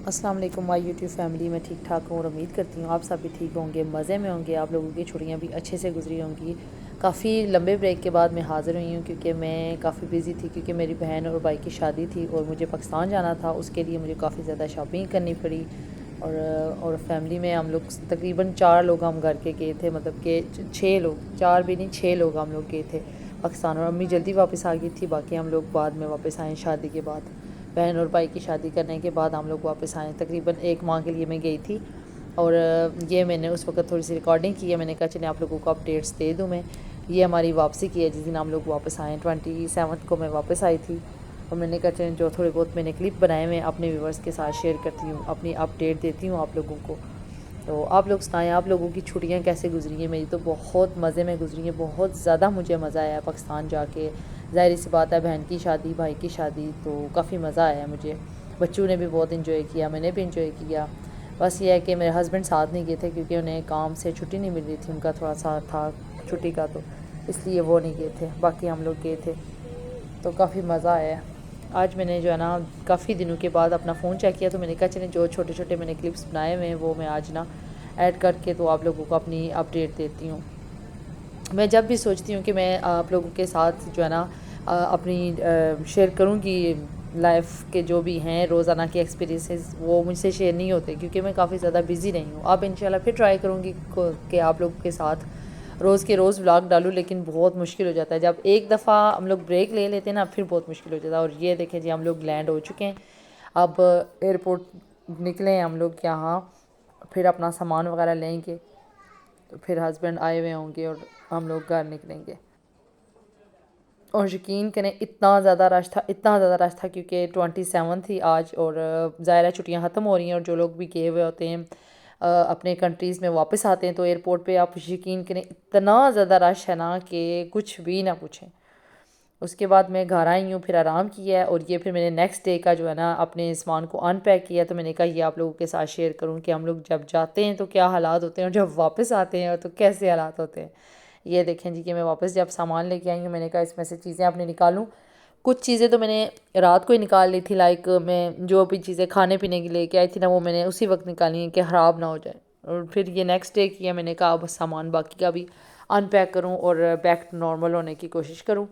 السلام علیکم مائی YouTube family, میں ٹھیک ٹھاک ہوں اور امید کرتی ہوں آپ سب بھی ٹھیک ہوں گے، مزے میں ہوں گے، آپ لوگوں کی چھٹیاں بھی اچھے سے گزری ہوں گی۔ کافی لمبے بریک کے بعد میں حاضر ہوئی ہوں کیونکہ میں کافی بزی تھی، کیونکہ میری بہن اور بھائی کی شادی تھی اور مجھے پاکستان جانا تھا۔ اس کے لیے مجھے کافی زیادہ شاپنگ کرنی پڑی اور فیملی میں ہم لوگ تقریباً 4 لوگ ہم گھر کے گئے تھے، مطلب کہ 6 لوگ، 4 بھی نہیں 6 لوگ ہم لوگ گئے تھے پاکستان، اور امی جلدی واپس آ گئی تھی، باقی ہم لوگ بعد میں واپس آئے شادی کے بعد۔ بہن اور بھائی کی شادی کرنے کے بعد ہم لوگ واپس آئے، تقریباً 1 ماہ کے لیے میں گئی تھی۔ اور یہ میں نے اس وقت تھوڑی سی ریکارڈنگ کی ہے، میں نے کہا چلیں آپ لوگوں کو اپڈیٹس دے دوں میں۔ یہ ہماری واپسی کی ہے، جس دن ہم لوگ واپس آئے 27 کو میں واپس آئی تھی، اور میں نے کہا چلیں جو تھوڑے بہت میں نے کلپ بنائے ہوئے ہیں اپنے ویورز کے ساتھ شیئر کرتی ہوں، اپنی اپڈیٹ دیتی ہوں آپ لوگوں کو۔ تو آپ لوگ سنائیں آپ لوگوں کی چھٹیاں کیسے گزری ہیں؟ میری تو بہت مزے میں گزری ہیں، بہت زیادہ مجھے مزہ آیا پاکستان جا کے۔ ظاہر سی بات ہے، بہن کی شادی، بھائی کی شادی، تو کافی مزہ آیا مجھے۔ بچوں نے بھی بہت انجوائے کیا، میں نے بھی انجوائے کیا۔ بس یہ ہے کہ میرے ہسبینڈ ساتھ نہیں گئے تھے کیونکہ انہیں کام سے چھٹی نہیں مل رہی تھی، ان کا تھوڑا سا تھا چھٹی کا، تو اس لیے وہ نہیں گئے تھے، باقی ہم لوگ گئے تھے، تو کافی مزہ آیا۔ آج میں نے جو ہے نا کافی دنوں کے بعد اپنا فون چیک کیا، تو میں نے کہا چلیں جو چھوٹے چھوٹے میں نے کلپس بنائے ہوئے ہیں وہ میں آج نا ایڈ کر کے تو آپ لوگوں کو اپنی اپڈیٹ دیتی ہوں۔ میں جب بھی سوچتی ہوں کہ میں آپ لوگوں کے ساتھ جو ہے نا اپنی شیئر کروں گی لائف کے جو بھی ہیں روزانہ کے ایکسپیرینسز، وہ مجھ سے شیئر نہیں ہوتے کیونکہ میں کافی زیادہ بزی رہی ہوں۔ اب انشاءاللہ پھر ٹرائی کروں گی کہ آپ لوگوں کے ساتھ روز کے روز ولاگ ڈالوں، لیکن بہت مشکل ہو جاتا ہے جب ایک دفعہ ہم لوگ بریک لے لیتے ہیں نا، پھر بہت مشکل ہو جاتا ہے۔ اور یہ دیکھیں جی، ہم لوگ لینڈ ہو چکے ہیں، اب ایئرپورٹ نکلے ہیں ہم لوگ یہاں، پھر اپنا سامان وغیرہ لیں گے، تو پھر ہسبینڈ آئے ہوئے ہوں گے اور ہم لوگ گھر نکلیں گے۔ اور یقین کریں اتنا زیادہ رش تھا، اتنا زیادہ رش تھا، کیونکہ 27 تھی آج، اور ظاہر چھٹیاں ختم ہو رہی ہیں، اور جو لوگ بھی گئے ہوئے ہوتے ہیں اپنے کنٹریز میں واپس آتے ہیں، تو ایئرپورٹ پہ آپ یقین کریں اتنا زیادہ رش ہے نا کہ کچھ بھی نہ پوچھیں۔ اس کے بعد میں گھر آئی ہوں، پھر آرام کیا ہے، اور یہ پھر میں نے نیکسٹ ڈے کا جو ہے نا اپنے سامان کو ان پیک کیا، تو میں نے کہا یہ آپ لوگوں کے ساتھ شیئر کروں کہ ہم لوگ جب جاتے ہیں تو کیا حالات ہوتے ہیں، اور جب واپس آتے ہیں تو کیسے حالات ہوتے ہیں۔ یہ دیکھیں جی کہ میں واپس جب سامان لے کے آئی ہوں، میں نے کہا اس میں سے چیزیں اپنے نکالوں۔ کچھ چیزیں تو میں نے رات کو ہی نکال لی تھی، لائک میں جو بھی چیزیں کھانے پینے کی لے کے آئی تھی نا، وہ میں نے اسی وقت نکالی ہیں کہ خراب نہ ہو جائے۔ اور پھر یہ نیکسٹ ڈے کیا، میں نے کہا اب سامان باقی کا بھی ان پیک کروں اور بیک نارمل ہونے کی کوشش کروں۔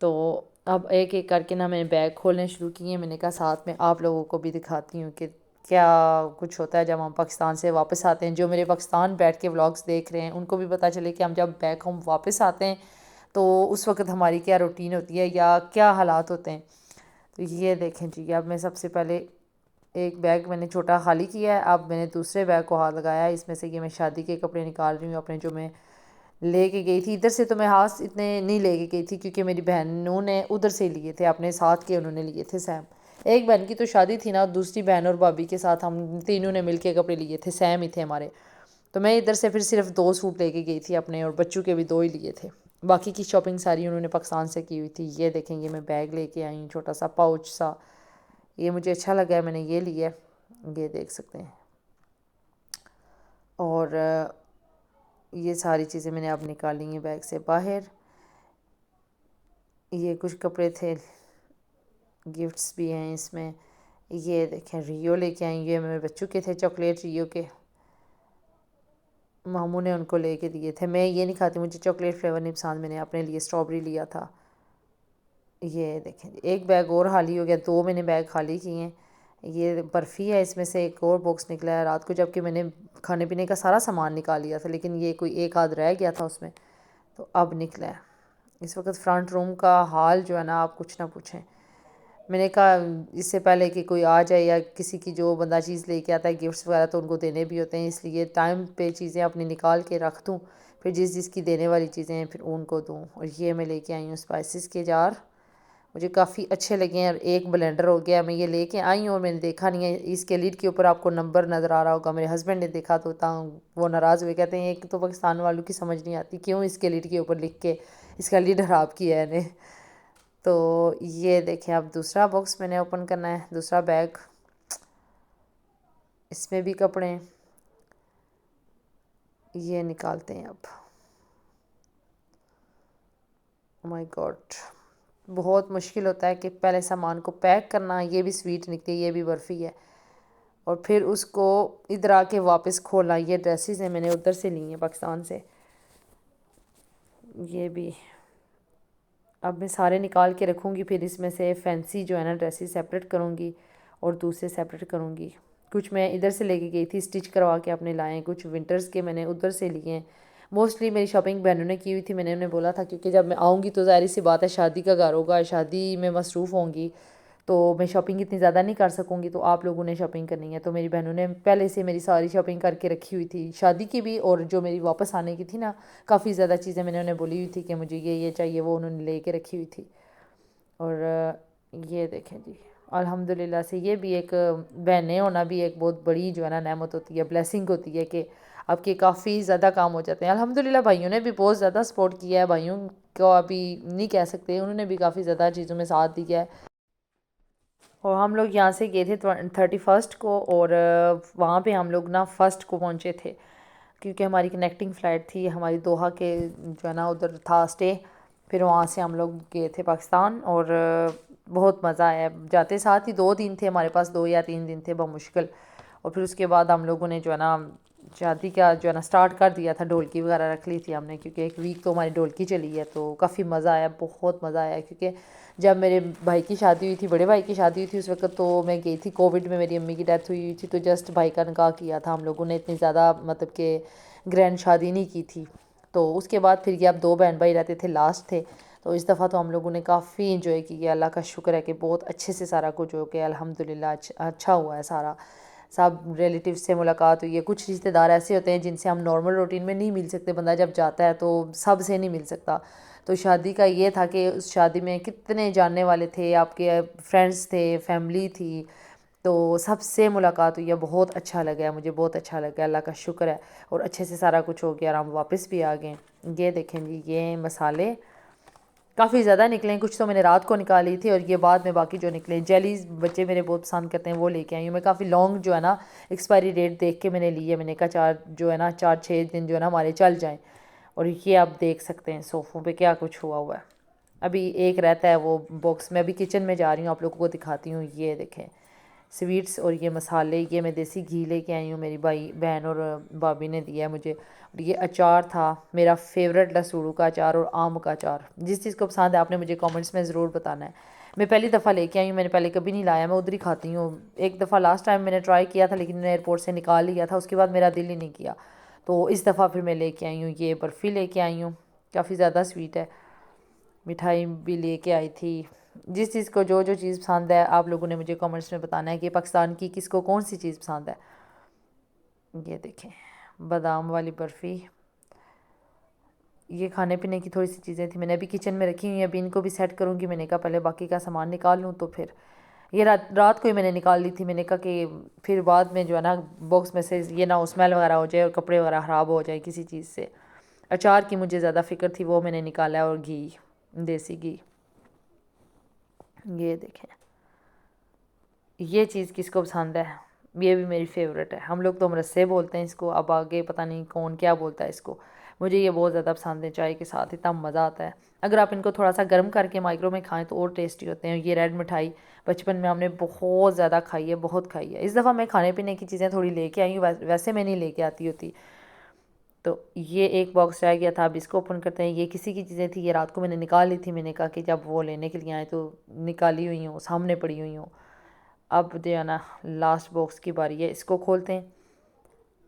تو اب ایک ایک کر کے نا میں نے بیگ کھولنے شروع کیے ہیں، میں نے کہا ساتھ میں آپ لوگوں کو بھی دکھاتی ہوں کہ کیا کچھ ہوتا ہے جب ہم پاکستان سے واپس آتے ہیں۔ جو میرے پاکستان بیٹھ کے ولاگز دیکھ رہے ہیں ان کو بھی پتہ چلے کہ ہم جب بیک ہوم واپس آتے ہیں تو اس وقت ہماری کیا روٹین ہوتی ہے یا کیا حالات ہوتے ہیں۔ تو یہ دیکھیں جی، اب میں سب سے پہلے ایک بیگ میں نے چھوٹا خالی کیا ہے، اب میں نے دوسرے بیگ کو ہاتھ لگایا ہے، اس میں سے یہ میں شادی کے کپڑے نکال رہی ہوں اپنے، جو میں لے کے گئی تھی۔ ادھر سے تو میں ہاتھ اتنے نہیں لے کے گئی تھی کیونکہ میری بہنوں نے ادھر سے لیے تھے اپنے ساتھ کے، انہوں نے لیے تھے سیم۔ ایک بہن کی تو شادی تھی نا، دوسری بہن اور بھابھی کے ساتھ ہم تینوں نے مل کے کپڑے لیے تھے، سیم ہی تھے ہمارے۔ تو میں ادھر سے پھر صرف 2 سوٹ لے کے گئی تھی اپنے، اور بچوں کے بھی 2 ہی لیے تھے، باقی کی شاپنگ ساری انہوں نے پاکستان سے کی ہوئی تھی۔ یہ دیکھیں یہ میں بیگ لے کے آئی ہوں، چھوٹا سا پاؤچ سا، یہ مجھے اچھا لگا ہے، میں نے یہ لیا ہے، یہ دیکھ سکتے ہیں۔ اور یہ ساری چیزیں میں نے اب نکالی ہیں بیگ سے باہر۔ یہ کچھ کپڑے تھے، گفٹس بھی ہیں اس میں۔ یہ دیکھیں ریو لے کے آئیں، یہ میرے بچوں کے تھے چاکلیٹ ریو کے، ماموں نے ان کو لے کے دیے تھے۔ میں یہ نہیں کھاتی، مجھے چاکلیٹ فلیور نہیں پسند، میں نے اپنے لیے اسٹرابری لیا تھا۔ یہ دیکھیں ایک بیگ اور خالی ہو گیا، 2 میں نے بیگ خالی کیے ہیں۔ یہ برفی ہے، اس میں سے ایک اور باکس نکلا ہے رات کو، جب کہ میں نے کھانے پینے کا سارا سامان نکال لیا تھا، لیکن یہ کوئی ایک آدھ رہ گیا تھا اس میں، تو اب نکلا ہے۔ اس وقت فرنٹ روم کا حال جو ہے نا آپ کچھ نہ پوچھیں۔ میں نے کہا اس سے پہلے کہ کوئی آ جائے یا کسی کی جو بندہ چیز لے کے آتا ہے گفٹس وغیرہ، تو ان کو دینے بھی ہوتے ہیں، اس لیے ٹائم پہ چیزیں اپنی نکال کے رکھ دوں، پھر جس کی دینے والی چیزیں ہیں پھر ان کو دوں۔ اور یہ میں لے کے آئی ہوں اسپائسز کے جار، مجھے کافی اچھے لگے ہیں، اور ایک بلینڈر ہو گیا۔ میں یہ لے کے آئی ہوں اور میں نے دیکھا نہیں ہے، اس کے لیڈ کے اوپر آپ کو نمبر نظر آ رہا ہوگا، میرے ہسبینڈ نے دیکھا تو وہ ناراض ہوئے، کہتے ہیں ایک تو پاکستان والوں کی سمجھ نہیں آتی کیوں اس کے لیڈ کے اوپر لکھ کے اس کا لیڈ خراب کیا ہے انہیں۔ تو یہ دیکھیں اب دوسرا باکس میں نے اوپن کرنا ہے، دوسرا بیگ، اس میں بھی کپڑے ہیں، یہ نکالتے ہیں اب۔ مائی گاڈ، بہت مشکل ہوتا ہے کہ پہلے سامان کو پیک کرنا۔ یہ بھی سویٹ نکلی، یہ بھی برفی ہے، اور پھر اس کو ادھر آ کے واپس کھولا. یہ ڈریسز ہیں میں نے ادھر سے لی ہیں پاکستان سے. یہ بھی اب میں سارے نکال کے رکھوں گی، پھر اس میں سے فینسی جو ہے نا ڈریسز سیپریٹ کروں گی اور دوسرے سیپریٹ کروں گی. کچھ میں ادھر سے لے کے گئی تھی اسٹچ کروا کے اپنے لائے، کچھ ونٹرز کے میں نے ادھر سے لیے ہیں. موسٹلی میری شاپنگ بہنوں نے کی ہوئی تھی. میں نے انہیں بولا تھا کیونکہ جب میں آؤں گی تو ظاہر سی بات ہے شادی کا گھر ہوگا، شادی میں مصروف ہوں گی تو میں شاپنگ اتنی زیادہ نہیں کر سکوں گی، تو آپ لوگوں نے شاپنگ کرنی ہے. تو میری بہنوں نے پہلے سے میری ساری شاپنگ کر کے رکھی ہوئی تھی، شادی کی بھی اور جو میری واپس آنے کی تھی نا. کافی زیادہ چیزیں میں نے انہیں بولی ہوئی تھی کہ مجھے یہ چاہیے، وہ انہوں نے لے کے رکھی ہوئی تھی. اور یہ دیکھیں جی الحمدللہ سے یہ بھی ایک بہنیں ہونا بھی ایک بہت بڑی جو ہے نا نعمت ہوتی ہے، بلیسنگ ہوتی ہے کہ آپ کے کافی زیادہ کام ہو جاتے ہیں. الحمدللہ بھائیوں نے بھی بہت زیادہ سپورٹ کیا ہے، بھائیوں کو ابھی نہیں کہہ سکتے، انہوں نے بھی کافی زیادہ چیزوں میں ساتھ دیا ہے. اور ہم لوگ یہاں سے گئے تھے 31 کو، اور وہاں پہ ہم لوگ نا 1 کو پہنچے تھے کیونکہ ہماری کنیکٹنگ فلائٹ تھی ہماری دوحہ کے جو ہے نا ادھر تھا اسٹے. پھر وہاں سے ہم لوگ گئے تھے پاکستان اور بہت مزہ آیا. جاتے ساتھ ہی 2 دن تھے ہمارے پاس، 2 یا 3 دن تھے بمشکل. اور پھر اس کے بعد ہم لوگوں نے جو ہے نا شادی کا جو ہے نا سٹارٹ کر دیا تھا. ڈھولکی وغیرہ رکھ لی تھی ہم نے کیونکہ 1 ویک تو ہماری ڈھولکی چلی ہے. تو کافی مزہ آیا، بہت مزہ آیا. کیونکہ جب میرے بھائی کی شادی ہوئی تھی، بڑے بھائی کی شادی ہوئی تھی، اس وقت تو میں گئی تھی کووڈ میں، میری امی کی ڈیتھ ہوئی تھی. تو جسٹ بھائی کا نکاح کیا تھا ہم لوگوں نے، اتنی زیادہ مطلب کہ گرینڈ شادی نہیں کی تھی. تو اس کے بعد پھر یہ اب 2 بہن بھائی رہتے تھے، لاسٹ تھے. تو اس دفعہ تو ہم لوگوں نے کافی انجوائے کیا. اللہ کا شکر ہے کہ بہت اچھے سے سارا کچھ ہو گیا الحمدللہ. اچھا ہوا ہے سارا. سب ریلیٹیو سے ملاقات ہوئی ہے. کچھ رشتہ دار ایسے ہوتے ہیں جن سے ہم نارمل روٹین میں نہیں مل سکتے، بندہ جب جاتا ہے تو سب سے نہیں مل سکتا. تو شادی کا یہ تھا کہ اس شادی میں کتنے جاننے والے تھے، آپ کے فرینڈس تھے، فیملی تھی، تو سب سے ملاقات ہوئی ہے. بہت اچھا لگا ہے مجھے، بہت اچھا لگا ہے، اللہ کا شکر ہے. اور اچھے سے سارا کچھ ہو گیا اور ہم واپس بھی آ گئے. یہ دیکھیں جی یہ مسالے کافی زیادہ نکلے ہیں، کچھ تو میں نے رات کو نکالی تھی اور یہ بعد میں باقی جو نکلے. جیلیز بچے میرے بہت پسند کرتے ہیں، وہ لے کے آئی ہوں میں. کافی لانگ جو ہے نا ایکسپائری ڈیٹ دیکھ کے میں نے لی ہے. میں نے کہا 4-6 دن جو ہے نا ہمارے چل جائیں. اور یہ آپ دیکھ سکتے ہیں صوفوں پہ کیا کچھ ہوا ہوا ہے. ابھی ایک رہتا ہے وہ باکس میں. ابھی کچن میں جا رہی ہوں، آپ لوگوں کو دکھاتی ہوں. یہ دیکھیں سویٹس اور یہ مسالے، یہ میں دیسی گھی لے کے آئی ہوں، میری بہن اور بھابھی نے دیا ہے مجھے. اور یہ اچار تھا میرا فیوریٹ، لسوڑو کا اچار اور آم کا اچار. جس چیز کو پسند ہے آپ نے مجھے کامنٹس میں ضرور بتانا ہے. میں پہلی دفعہ لے کے آئی ہوں، میں نے پہلے کبھی نہیں لایا، میں ادھر ہی کھاتی ہوں. ایک دفعہ لاسٹ ٹائم میں نے ٹرائی کیا تھا لیکن میں نے ایئرپورٹ سے نکال لیا تھا، اس کے بعد میرا دل ہی نہیں کیا. تو اس دفعہ پھر میں لے کے آئی ہوں. یہ برفی لے کے آئی ہوں، کافی زیادہ سویٹ ہے. مٹھائی بھی لے کے آئی تھی. جس چیز کو جو چیز پسند ہے آپ لوگوں نے مجھے کامنٹس میں بتانا ہے کہ پاکستان کی کس کو کون سی چیز پسند ہے. یہ دیکھیں بادام والی برفی. یہ کھانے پینے کی تھوڑی سی چیزیں تھیں، میں نے ابھی کچن میں رکھی ہوئی ہیں. ابھی ان کو بھی سیٹ کروں گی. میں نے کہا پہلے باقی کا سامان نکال لوں. تو پھر یہ رات کو ہی میں نے نکال لی تھی. میں نے کہا کہ پھر بعد میں جو ہے نا باکس میں سے یہ نہ اسمیل وغیرہ ہو جائے اور کپڑے وغیرہ خراب ہو جائے کسی چیز سے. اچار کی مجھے زیادہ فکر تھی، وہ میں نے نکالا ہے. اور گھی، دیسی گھی. یہ دیکھیں یہ چیز کس کو پسند ہے، یہ بھی میری فیوریٹ ہے. ہم لوگ تو مرسے بولتے ہیں اس کو، اب آگے پتہ نہیں کون کیا بولتا ہے اس کو. مجھے یہ بہت زیادہ پسند ہے، چائے کے ساتھ اتنا مزہ آتا ہے. اگر آپ ان کو تھوڑا سا گرم کر کے مائکرو میں کھائیں تو اور ٹیسٹی ہوتے ہیں. یہ ریڈ مٹھائی بچپن میں ہم نے بہت زیادہ کھائی ہے، بہت کھائی ہے. اس دفعہ میں کھانے پینے کی چیزیں تھوڑی لے کے آئی ہوں، ویسے میں نہیں لے کے آتی ہوتی. تو یہ ایک باکس رہ گیا تھا، اب اس کو اوپن کرتے ہیں. یہ کسی کی چیزیں تھیں، یہ رات کو میں نے نکال لی تھی. میں نے کہا کہ جب وہ لینے کے لیے آئے تو نکالی ہوئی ہوں، سامنے پڑی ہوئی ہوں. اب جو ہے نا لاسٹ باکس کی باری ہے، اس کو کھولتے ہیں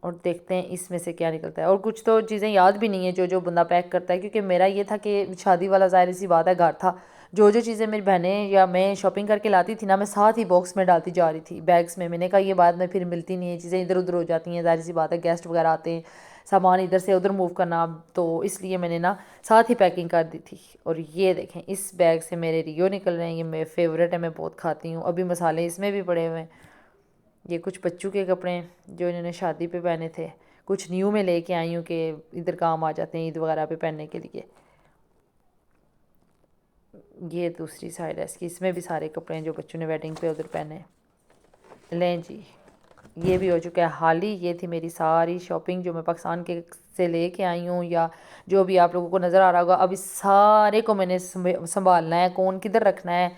اور دیکھتے ہیں اس میں سے کیا نکلتا ہے. اور کچھ تو چیزیں یاد بھی نہیں ہیں جو بندہ پیک کرتا ہے، کیونکہ میرا یہ تھا کہ شادی والا ظاہر سی بات ہے گھر تھا. جو چیزیں میری بہنیں یا میں شاپنگ کر کے لاتی تھی نا، میں ساتھ ہی باکس میں ڈالتی جا رہی تھی، بیگس میں. میں نے کہا یہ بعد میں پھر ملتی نہیں ہیں چیزیں، ادھر ادھر ہو جاتی ہیں. ظاہر سی بات ہے گیسٹ وغیرہ آتے ہیں، سامان ادھر سے ادھر موو کرنا، تو اس لیے میں نے نا ساتھ ہی پیکنگ کر دی تھی. اور یہ دیکھیں اس بیگ سے میرے ریو نکل رہے ہیں، یہ میرے فیوریٹ ہے، میں بہت کھاتی ہوں. ابھی مسالے اس میں بھی پڑے ہوئے ہیں. یہ کچھ بچوں کے کپڑے ہیں جو انہوں نے شادی پہ پہنے تھے. کچھ نیو میں لے کے آئی ہوں کہ ادھر کام آ جاتے ہیں عید وغیرہ پہ پہننے کے لیے. یہ دوسری سائڈ ہے اس کی، اس میں بھی سارے کپڑے ہیں جو بچوں نے ویڈنگ پہ ادھر پہنے. لیں جی یہ بھی ہو چکا ہے حال ہی. یہ تھی میری ساری شاپنگ جو میں پاکستان کے سے لے کے آئی ہوں، یا جو بھی آپ لوگوں کو نظر آ رہا ہوگا. اب اس سارے کو میں نے سنبھالنا ہے، کون کدھر رکھنا ہے،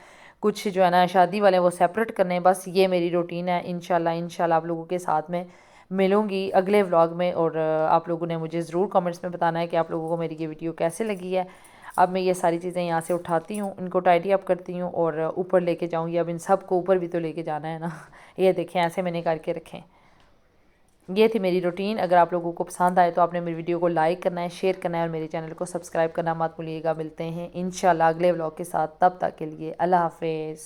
کچھ جو ہے نا شادی والے وہ سیپریٹ کرنے ہیں. بس یہ میری روٹین ہے. انشاءاللہ آپ لوگوں کے ساتھ میں ملوں گی اگلے ولاگ میں. اور آپ لوگوں نے مجھے ضرور کامنٹس میں بتانا ہے کہ آپ لوگوں کو میری یہ ویڈیو کیسے لگی ہے. اب میں یہ ساری چیزیں یہاں سے اٹھاتی ہوں, ان کو ٹائڈی اپ کرتی ہوں اور اوپر لے کے جاؤں گی. اب ان سب کو اوپر بھی تو لے کے جانا ہے نا. یہ دیکھیں ایسے میں نے کر کے رکھیں. یہ تھی میری روٹین. اگر آپ لوگوں کو پسند آئے تو آپ نے میری ویڈیو کو لائک کرنا ہے, شیئر کرنا ہے اور میرے چینل کو سبسکرائب کرنا مت بھولیے گا. ملتے ہیں انشاءاللہ اگلے ولاگ کے ساتھ. تب تک کے لیے اللہ حافظ.